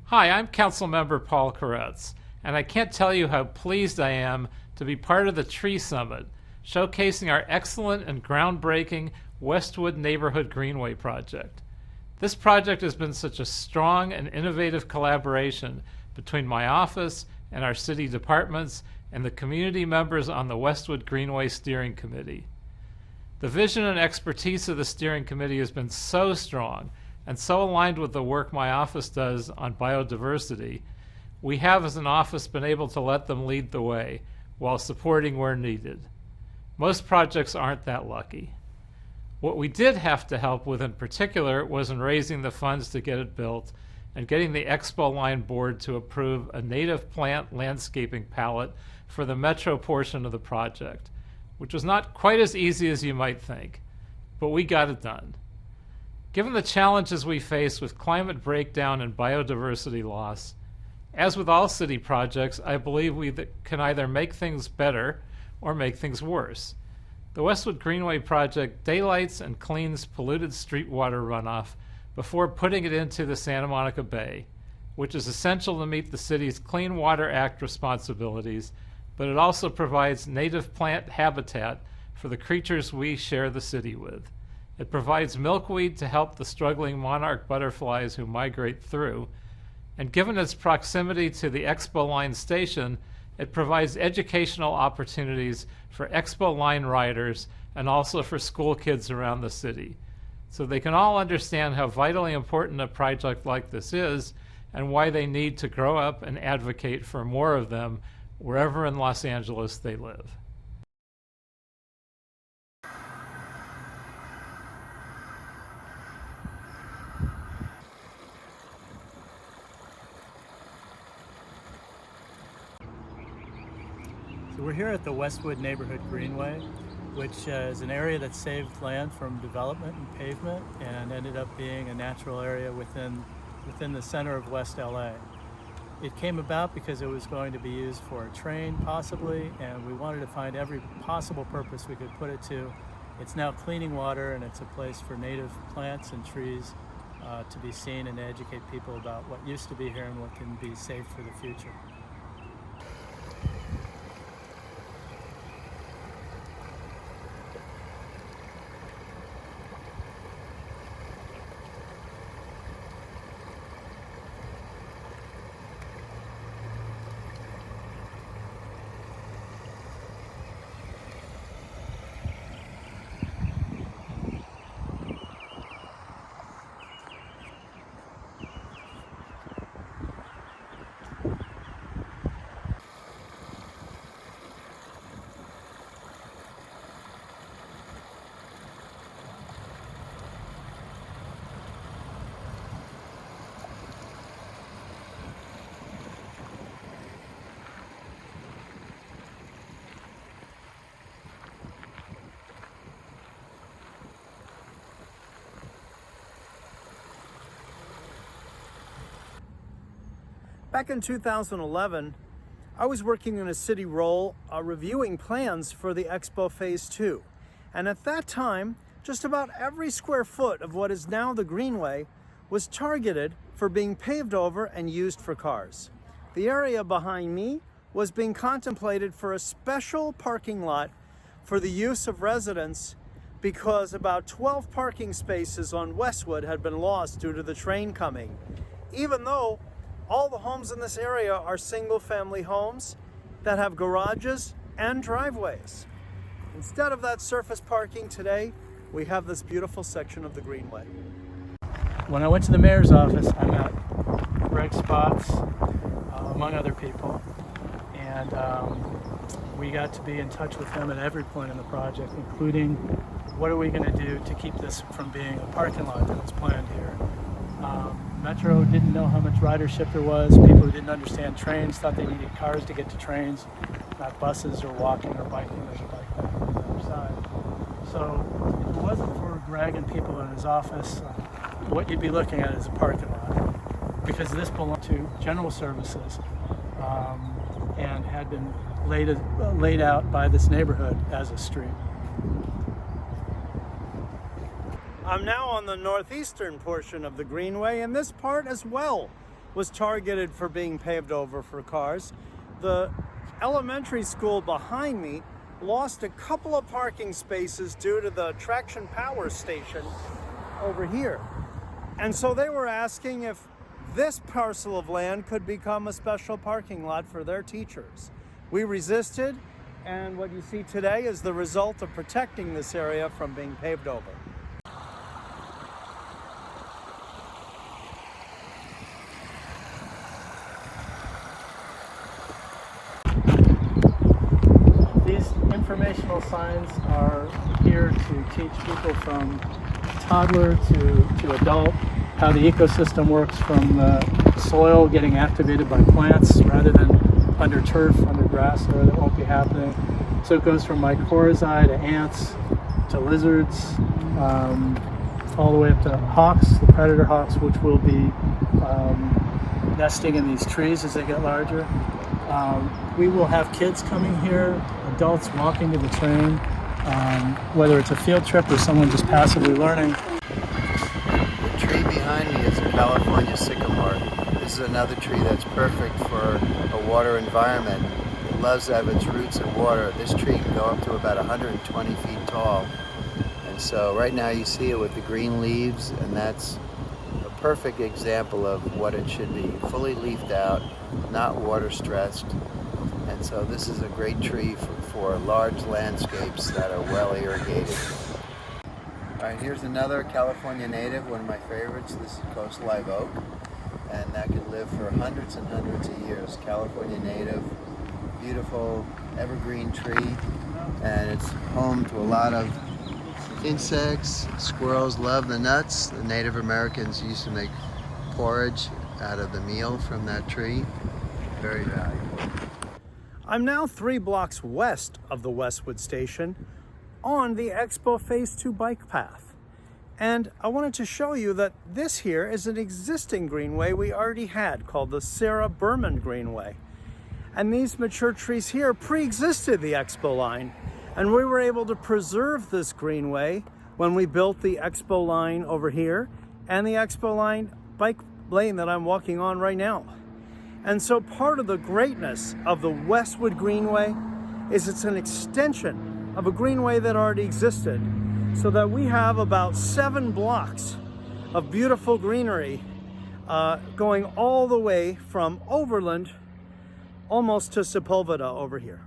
Hi, I'm Councilmember Paul Koretz, and I can't tell you how pleased I am to be part of the Tree Summit, showcasing our excellent and groundbreaking Westwood Neighborhood Greenway project. This project has been such a strong and innovative collaboration between my office and our city departments and the community members on the Westwood Greenway Steering Committee. The vision and expertise of the steering committee has been so strong and so aligned with the work my office does on biodiversity, we have as an office been able to let them lead the way while supporting where needed. Most projects aren't that lucky. What we did have to help with in particular was in raising the funds to get it built and getting the Expo Line board to approve a native plant landscaping palette for the metro portion of the project, which was not quite as easy as you might think, but we got it done. Given the challenges we face with climate breakdown and biodiversity loss, as with all city projects, I believe we can either make things better or make things worse. The Westwood Greenway project daylights and cleans polluted street water runoff before putting it into the Santa Monica Bay, which is essential to meet the city's Clean Water Act responsibilities, but it also provides native plant habitat for the creatures we share the city with. It provides milkweed to help the struggling monarch butterflies who migrate through, and given its proximity to the Expo Line station, it provides educational opportunities for Expo Line riders and also for school kids around the city, so they can all understand how vitally important a project like this is and why they need to grow up and advocate for more of them wherever in Los Angeles they live. So we're here at the Westwood Neighborhood Greenway, which is an area that saved land from development and pavement and ended up being a natural area within the center of West LA. It came about because it was going to be used for a train possibly, and we wanted to find every possible purpose we could put it to. It's now cleaning water, and it's a place for native plants and trees to be seen and to educate people about what used to be here and what can be saved for the future. Back in 2011, I was working in a city role reviewing plans for the Expo Phase 2. And at that time, just about every square foot of what is now the Greenway was targeted for being paved over and used for cars. The area behind me was being contemplated for a special parking lot for the use of residents because about 12 parking spaces on Westwood had been lost due to the train coming. Even though all the homes in this area are single-family homes that have garages and driveways. Instead of that surface parking today, we have this beautiful section of the Greenway. When I went to the mayor's office, I met Greg Spots, among other people, and we got to be in touch with him at every point in the project, including what are we going to do to keep this from being a parking lot that was planned here. Metro didn't know how much ridership there was. People who didn't understand trains thought they needed cars to get to trains, not buses or walking or biking as a bike path on the other side. So if it wasn't for Greg and people in his office, what you'd be looking at is a parking lot, because this belonged to general services and had been laid out by this neighborhood as a street. I'm now on the northeastern portion of the Greenway, and this part as well was targeted for being paved over for cars. The elementary school behind me lost a couple of parking spaces due to the traction power station over here. And so they were asking if this parcel of land could become a special parking lot for their teachers. We resisted, and what you see today is the result of protecting this area from being paved over. These informational signs are here to teach people from toddler to adult how the ecosystem works, from the soil getting activated by plants rather than under turf, under grass, or that won't be happening. So it goes from mycorrhizae to ants to lizards, all the way up to hawks, the predator hawks, which will be nesting in these trees as they get larger. We will have kids coming here, adults walking to the train, whether it's a field trip or someone just passively learning. The tree behind me is a California sycamore. This is another tree that's perfect for a water environment. It loves to have its roots in water. This tree can go up to about 120 feet tall. And so right now you see it with the green leaves, and that's a perfect example of what it should be. Fully leafed out, not water stressed. And so this is a great tree for large landscapes that are well irrigated. All right, here's another California native, one of my favorites. This is coast live oak, and that can live for hundreds and hundreds of years. California native, beautiful evergreen tree, and it's home to a lot of insects. Squirrels love the nuts. The Native Americans used to make porridge out of the meal from that tree. Very valuable. I'm now 3 blocks west of the Westwood station on the Expo Phase 2 bike path. And I wanted to show you that this here is an existing greenway we already had called the Sarah Berman Greenway. And these mature trees here pre-existed the Expo line. And we were able to preserve this greenway when we built the Expo line over here and the Expo line bike lane that I'm walking on right now. And so part of the greatness of the Westwood Greenway is it's an extension of a greenway that already existed, so that we have about 7 blocks of beautiful greenery going all the way from Overland almost to Sepulveda over here.